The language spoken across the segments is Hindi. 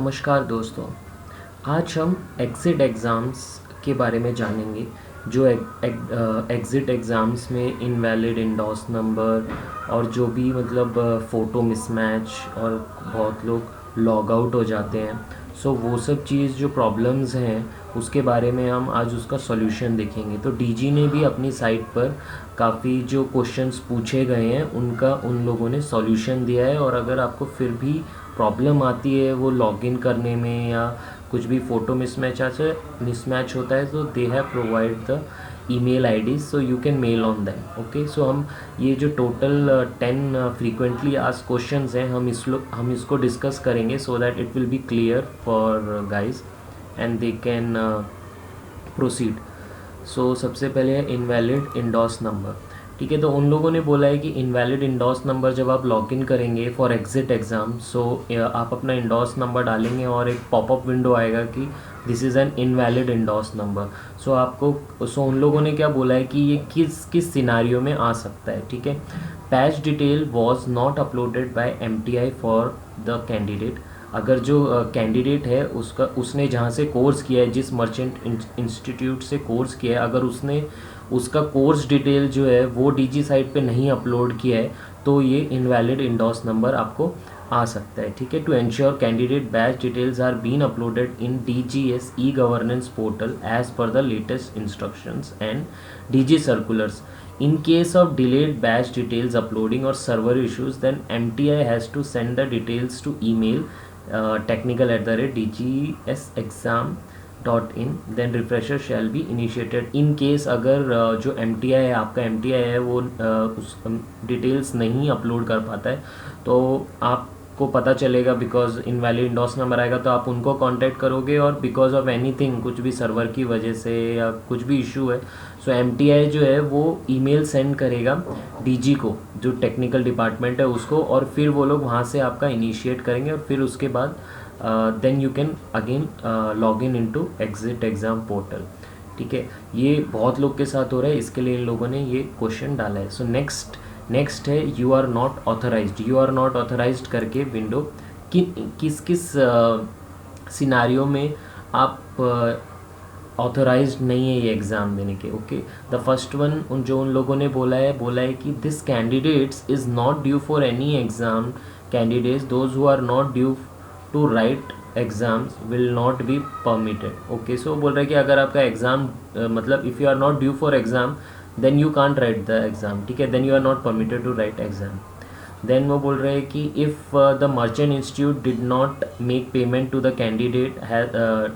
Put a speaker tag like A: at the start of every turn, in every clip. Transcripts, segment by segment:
A: नमस्कार दोस्तों। आज हम एग्ज़िट एग्ज़ाम्स के बारे में जानेंगे। जो एग्ज़िट एग्ज़ाम्स में इनवैलिड इंडोर्स नंबर और जो भी मतलब फ़ोटो मिसमैच और बहुत लोग लॉग आउट हो जाते हैं। सो वो सब चीज़ जो प्रॉब्लम्स हैं उसके बारे में हम आज उसका सॉल्यूशन देखेंगे। तो डीजी ने भी अपनी साइट पर काफ़ी जो क्वेश्चंस पूछे गए हैं उनका उन लोगों ने सॉल्यूशन दिया है। और अगर आपको फिर भी प्रॉब्लम आती है वो लॉगिन करने में या कुछ भी फ़ोटो मिसमैच होता है, तो they have provide the email ID, so you can mail on them. Okay, so हम ये जो टोटल 10 फ्रीक्वेंटली आस्क्ड क्वेश्चंस हैं हम इसको डिस्कस करेंगे so that it will be clear for guys and they can proceed. So सबसे पहले है इनवैलिड इंडोर्स नंबर। ठीक है, तो उन लोगों ने बोला है कि इनवैलिड इंडोर्स नंबर जब आप लॉगिन करेंगे फॉर एग्जिट एग्ज़ाम, सो आप अपना इंडोर्स नंबर डालेंगे और एक पॉपअप विंडो आएगा कि this is an invalid endorse number. So उन लोगों ने क्या बोला है कि ये किस किस सिनारियो में आ सकता है। ठीक है, batch detail was not uploaded by MTI for the candidate. अगर जो कैंडिडेट है उसने जहाँ से कोर्स किया है, जिस मर्चेंट इंस्टीट्यूट से कोर्स किया है, अगर उसने उसका कोर्स डिटेल जो है वो डीजी साइट पे नहीं अपलोड किया है तो ये इनवैलिड इंडोर्स नंबर आपको आ सकता है। ठीक है, to ensure candidate batch details are been uploaded in DGS e governance portal as per the latest instructions and DG circulars. In case of delayed batch details uploading or server issues, then MTI has to send the details to email technical@dgsexam.in, then refresher shall be initiated. In case अगर जो MTI है, आपका MTI है, वो उस डिटेल्स नहीं अपलोड कर पाता है तो आपको पता चलेगा बिकॉज इनवैलिड इंडोर्स नंबर आएगा तो आप उनको कांटेक्ट करोगे और बिकॉज ऑफ एनीथिंग, कुछ भी सर्वर की वजह से या कुछ भी इशू है, सो MTI जो है वो ईमेल सेंड करेगा डीजी को, जो टेक्निकल डिपार्टमेंट है उसको, और फिर वो लोग वहाँ से आपका इनिशिएट करेंगे और फिर उसके बाद then you can again log in into exit exam portal. ठीक है, ये बहुत लोग के साथ हो रहा है, इसके लिए इन लोगों ने ये क्वेश्चन डाला है। सो नेक्स्ट है you are not authorised. You are not authorised करके विंडो किस किस सिनारियो में आप ऑथराइज्ड नहीं है ये एग्ज़ाम देने के। ओके, द फर्स्ट वन जो उन लोगों ने बोला है कि this candidates is not due for any exam. Candidates those who are not due to write exams will not be permitted. Okay, so बोल रहा है कि अगर आपका एग्ज़ाम मतलब if you are not due for exam then you can't write the exam. ठीक है, then you are not permitted to write exam. Then वो बोल रहे हैं कि if the merchant institute did not make payment to the candidate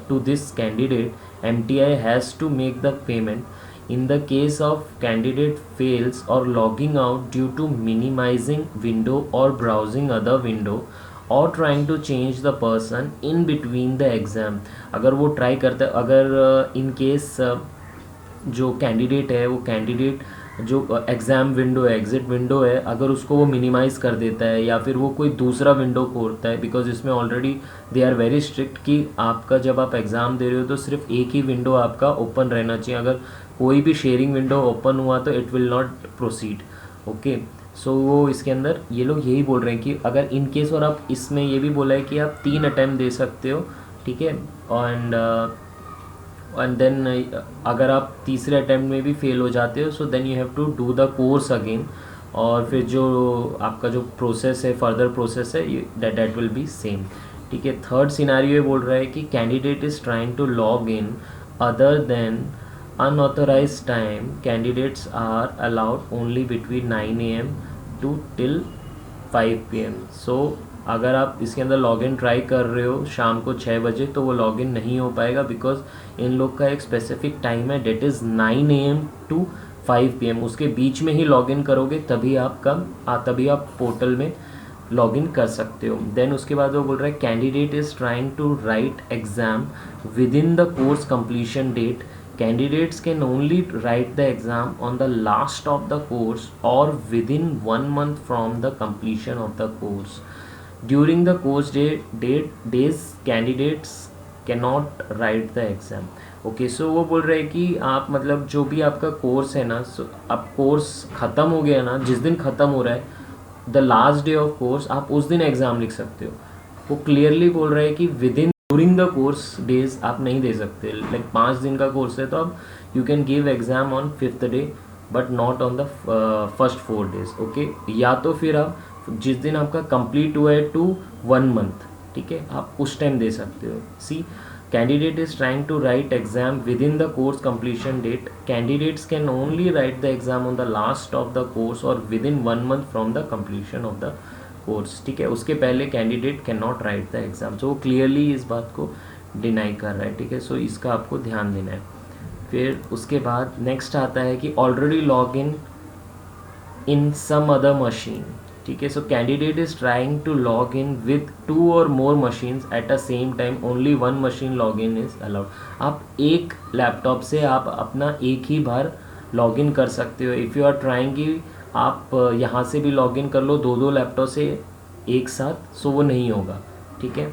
A: to this candidate, MTI has to make the payment. In the case of candidate fails or logging out due to minimizing window or browsing other window or trying to change the person in between the exam, अगर वो ट्राई करता है, अगर इन केस जो कैंडिडेट है वो कैंडिडेट जो एग्ज़ाम विंडो है, एग्ज़िट विंडो है, अगर उसको वो मिनिमाइज़ कर देता है या फिर वो कोई दूसरा विंडो खोलता है, बिकॉज इसमें already they are very strict कि आपका जब आप एग्ज़ाम दे रहे हो तो सिर्फ एक ही विंडो आपका ओपन रहना चाहिए। अगर कोई भी शेयरिंग विंडो ओपन हुआ तो it will not proceed. Okay, so वो इसके अंदर ये लोग यही बोल रहे हैं कि अगर इन केस, और आप इसमें ये भी बोला है कि आप 3 अटैम्प्ट दे सकते हो। ठीक है, एंड देन अगर आप तीसरे अटैम्प्ट में भी फेल हो जाते हो so then you have to do the course again, और फिर जो आपका जो प्रोसेस है, फर्दर प्रोसेस है, दैट विल बी सेम। ठीक है, थर्ड सिनारियो बोल रहा है कि candidate is trying to log in other than unauthorised time, candidates are allowed only between 9 AM to till 5 PM। सो अगर आप इसके अंदर लॉगिन ट्राई कर रहे हो शाम को 6 बजे तो वो लॉगिन नहीं हो पाएगा, बिकॉज इन लोग का एक स्पेसिफिक टाइम है, date is 9 AM to 5 PM। उसके बीच में ही लॉगिन करोगे तभी आप पोर्टल में लॉगिन कर सकते हो। देन उसके बाद वो बोल रहा है candidate is trying to write exam within the course completion date, candidates can only write the exam on the last of the course or within 1 month from the completion of the course. During the course days candidates cannot write the exam. Okay, so वो बोल रहे हैं कि आप मतलब जो भी आपका कोर्स है ना, सो अब कोर्स ख़त्म हो गया ना, जिस दिन ख़त्म हो रहा है the last day of course, आप उस दिन एग्ज़ाम लिख सकते हो। वो क्लियरली बोल रहा है कि with in during the course days आप नहीं दे सकते। लाइक 5 दिन का कोर्स है तो आप you can give exam on 5th day but not on the first 4 days. Okay, या तो फिर आप जिस दिन आपका कंप्लीट हुआ है टू 1 मंथ, ठीक है, आप उस टाइम दे सकते हो। सी, candidate is trying to write exam within the course completion date. Candidates can only write the exam on the last of the course or within 1 month from the completion of the course, ठीक है, उसके पहले candidate can not write the exam. So वो क्लियरली इस बात को डिनाई कर रहा है, ठीक है। सो इसका आपको ध्यान देना है। फिर उसके बाद नेक्स्ट आता है कि already log in some other machine, ठीक है। So candidate is trying to log in with 2 or more machines at a same time, only 1 machine log in is allowed. आप एक लैपटॉप से आप अपना एक ही बार लॉग इन कर सकते हो। इफ़ यू आर ट्राइंग कि आप यहाँ से भी लॉग इन कर लो 2 लैपटॉप से एक साथ, सो वो नहीं होगा, ठीक है।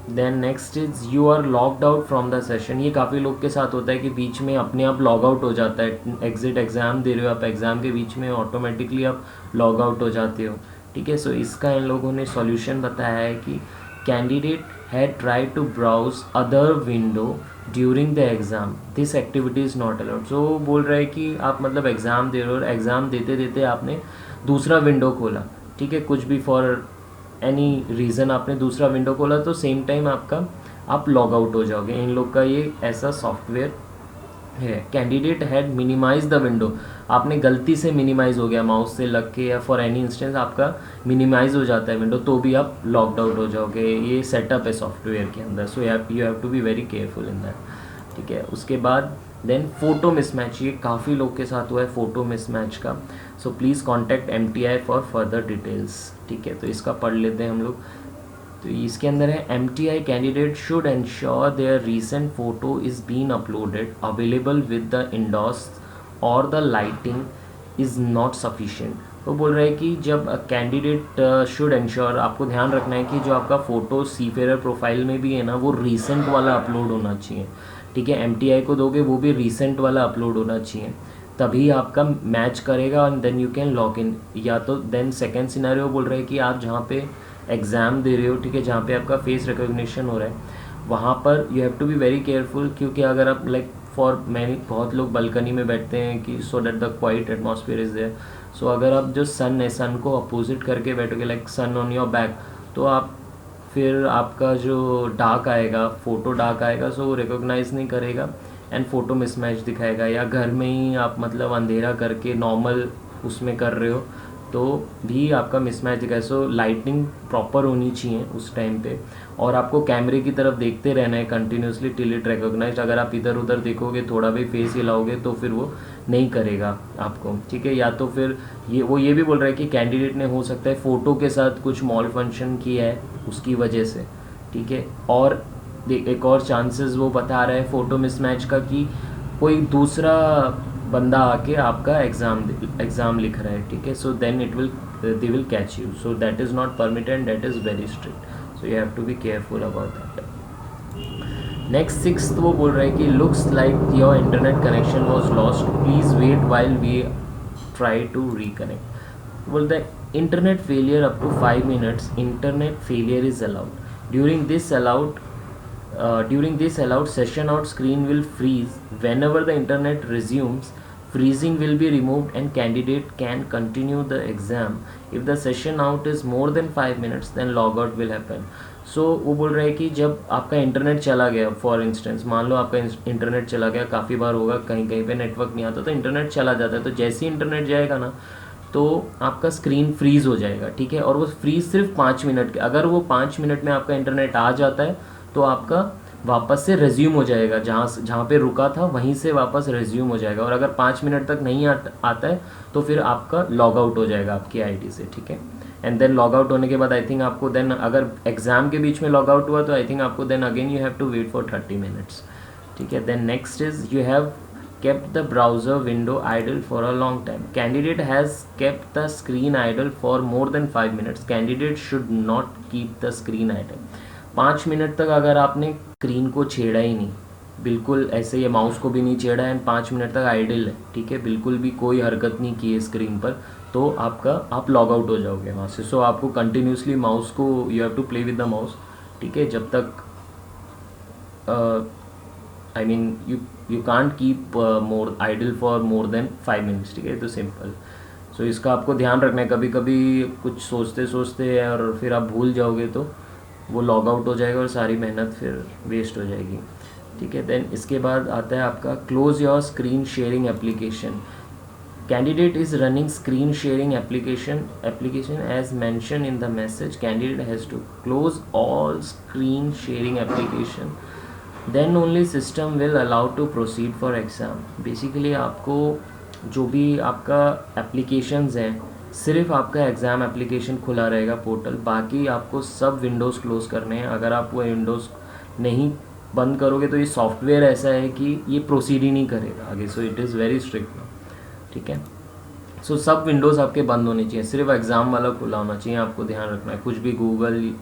A: Then next is you are logged out from the session. ये काफ़ी लोग के साथ होता है कि बीच में अपने आप लॉग आउट हो जाता है। एग्जिट एग्ज़ाम दे रहे हो आप, एग्ज़ाम के बीच में ऑटोमेटिकली आप लॉग आउट हो जाते हो, ठीक है। सो इसका इन लोगों ने सॉल्यूशन बताया है कि candidate had try to browse other window during the exam, this activity is not allowed. So बोल रहा है कि आप मतलब एग्ज़ाम दे रहे हो और एग्ज़ाम देते देते आपने दूसरा विंडो खोला, ठीक है, कुछ भी फॉर एनी रीज़न आपने दूसरा विंडो खोला तो सेम टाइम आप लॉग आउट हो जाओगे। इन लोग का ये ऐसा सॉफ्टवेयर है। Candidate had minimise the window, आपने गलती से मिनिमाइज हो गया माउस से लग के या फॉर एनी इंस्टेंस आपका मिनिमाइज हो जाता है विंडो, तो भी आप लॉग्ड आउट हो जाओगे। ये सेटअप है सॉफ्टवेयर के अंदर। So you have to be very careful in that, ठीक है। उसके बाद देन फ़ोटो मिसमैच, ये काफ़ी लोग के साथ हुआ है फ़ोटो मिसमैच का। So please contact MTI for further details, ठीक है। तो इसका पढ़ लेते हैं हम लोग। तो इसके अंदर है MTI candidate should ensure their recent photo is been uploaded available with the endorse or the lighting is not sufficient. तो बोल रहा है कि जब कैंडिडेट शुड एंश्योर, आपको ध्यान रखना है कि जो आपका फ़ोटो सीफेयर प्रोफाइल में भी है ना, वो रीसेंट वाला अपलोड होना चाहिए, ठीक है। MTI को दोगे वो भी रीसेंट वाला अपलोड होना चाहिए, तभी आपका मैच करेगा and then you can log in. या तो देन सेकेंड सिनेरियो बोल रहे हैं कि आप जहाँ पे एग्ज़ाम दे रहे हो, ठीक है, जहाँ पे आपका फेस रिकॉग्निशन हो रहा है, वहाँ पर you have to be very careful. क्योंकि अगर आप लाइक फॉर मैनी, बहुत लोग बालकनी में बैठते हैं कि so that the quiet atmosphere is there. So अगर आप जो सन है, सन को अपोजिट करके बैठोगे like sun on your back, तो आप फिर आपका जो डार्क आएगा, फ़ोटो डार्क आएगा, सो वो रिकॉग्नाइज़ नहीं करेगा एंड फ़ोटो मिसमैच दिखाएगा। या घर में ही आप मतलब अंधेरा करके नॉर्मल उसमें कर रहे हो तो भी आपका मिसमैच दिखाए। सो लाइटिंग प्रॉपर होनी चाहिए उस टाइम पे, और आपको कैमरे की तरफ देखते रहना है कंटिन्यूसली टिल इट रिकॉग्नाइज्ड। अगर आप इधर उधर देखोगे, थोड़ा भी फेस हिलाओगे तो फिर वो नहीं करेगा आपको, ठीक है। या तो फिर ये भी बोल रहा है कि कैंडिडेट ने हो सकता है फ़ोटो के साथ कुछ मॉल फंक्शन किया है उसकी वजह से, ठीक है। और एक और चांसेस वो बता रहा है फ़ोटो मिसमैच का कि कोई दूसरा बंदा आके आपका एग्ज़ाम लिख रहा है, ठीक है। So then they will catch you, so that is not permitted, that is very strict. So you have to be careful about that. Next 6th वो बोल रहा है कि looks like your internet connection was lost, please wait while we try to reconnect. बोलता है internet failure up to 5 minutes, internet failure is allowed. During this allowed session out screen will freeze. Whenever the internet resumes, freezing will be removed and candidate can continue the exam. If the session out is more than 5 minutes, then logout will happen. So वो बोल रहे हैं कि जब आपका इंटरनेट चला गया, फॉर इंस्टेंस मान लो आपका इंटरनेट चला गया, काफ़ी बार होगा कहीं कहीं पे नेटवर्क नहीं आता तो इंटरनेट चला जाता है, तो जैसे ही इंटरनेट जाएगा ना तो आपका स्क्रीन फ्रीज़ हो जाएगा, ठीक है। और वो फ्रीज़ सिर्फ 5 मिनट के, अगर वो 5 मिनट में आपका इंटरनेट आ जाता है तो आपका वापस से रेज्यूम हो जाएगा, जहाँ पे रुका था वहीं से वापस रेज्यूम हो जाएगा। और अगर 5 मिनट तक नहीं आता है तो फिर आपका लॉग आउट हो जाएगा आपकी आईडी से, ठीक है। एंड देन लॉग आउट होने के बाद आई थिंक आपको देन, अगर एग्ज़ाम के बीच में लॉग आउट हुआ तो आई थिंक आपको then again you have to wait for 30 minutes, ठीक है। Then next is you have kept the browser window idle for a long time. Candidate has kept the screen idle for more than 5 minutes. Candidate should not keep the screen idle. 5 minute तक अगर आपने स्क्रीन को छेड़ा ही नहीं, बिल्कुल ऐसे ये माउस को भी नहीं छेड़ा एंड 5 मिनट तक आइडल है, ठीक है, बिल्कुल भी कोई हरकत नहीं की है स्क्रीन पर, तो आपका आप लॉग आउट हो जाओगे वहाँ से। सो आपको कंटिन्यूसली माउस को you have to play with the mouse, ठीक है, जब तक I mean you can't keep more idle for more than 5 minutes, ठीक है, तो सिंपल। सो इसका आपको ध्यान रखना है, कभी कभी कुछ सोचते सोचते और फिर आप भूल जाओगे तो वो लॉग आउट हो जाएगा और सारी मेहनत फिर वेस्ट हो जाएगी, ठीक है। देन इसके बाद आता है आपका close your screen sharing application. Candidate is running screen sharing application as mentioned in the message. Candidate has to close all screen sharing application, then only system will allow to proceed for exam. Basically आपको जो भी आपका applications हैं, सिर्फ आपका एग्ज़ाम एप्लीकेशन खुला रहेगा पोर्टल, बाकी आपको सब विंडोज़ क्लोज करने हैं। अगर आप वो विंडोज़ नहीं बंद करोगे तो ये सॉफ्टवेयर ऐसा है कि ये प्रोसीड ही नहीं करेगा आगे। So it is very strict, ठीक है। सो सब विंडोज़ आपके बंद होने चाहिए, सिर्फ एग्ज़ाम वाला खुला होना चाहिए, आपको ध्यान रखना है। कुछ भी गूगल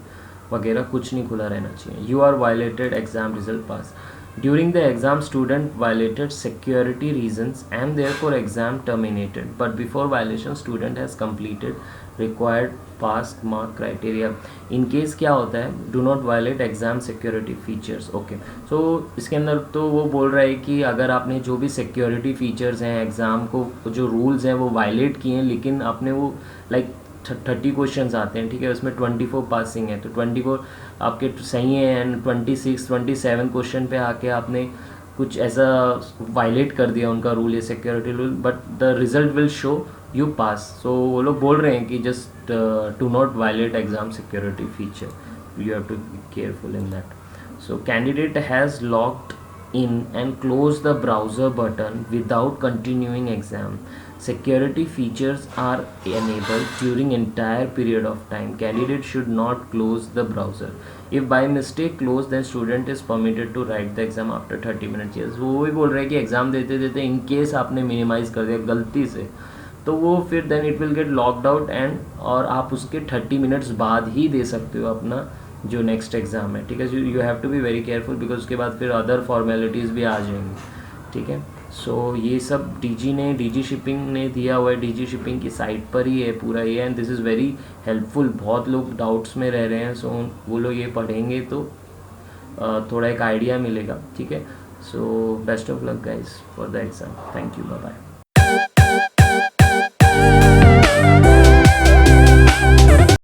A: वगैरह कुछ नहीं खुला रहना चाहिए। You are violated exam result pass. During the exam student violated security reasons and therefore exam terminated, but before violation student has completed required pass mark criteria. In case क्या होता है, do not violate exam security features. Okay, so इसके अंदर तो वो बोल रहा है कि अगर आपने जो भी सिक्योरिटी फीचर्स हैं एग्ज़ाम को, जो रूल्स हैं वो वायलेट किए हैं, लेकिन आपने वो लाइक 30 क्वेश्चंस आते हैं, ठीक है, उसमें 24 पासिंग है, तो 24 आपके सही है एंड 26 27 क्वेश्चन पे आके आपने कुछ ऐसा वायलेट कर दिया उनका रूल या security rule, but the result will show you pass. So वो लोग बोल रहे हैं कि just to not violate exam security feature, you have to be careful in that. So candidate has logged in and close the browser button without continuing exam. Security features are enabled during entire period of time. Candidate should not close the browser. If by mistake closed, then student is permitted to write the exam after 30 minutes. Yes, वो भी बोल रहे हैं कि एग्ज़ाम देते देते इन केस आपने मिनिमाइज़ कर दिया गलती से, तो वो फिर then it will get locked out and और आप उसके 30 मिनट्स बाद ही दे सकते हो अपना जो नेक्स्ट एग्ज़ाम है, ठीक है। You have to be very careful because उसके बाद फिर अदर फॉर्मेलिटीज़ भी आ जाएंगी, ठीक है। सो ये सब डीजी शिपिंग ने दिया हुआ है, डीजी शिपिंग की साइट पर ही है पूरा ये, and this is very helpful. बहुत लोग डाउट्स में रह रहे हैं, सो वो लोग ये पढ़ेंगे तो थोड़ा एक आइडिया मिलेगा, ठीक है। So best of luck guys for the exam. Thank you, bye bye.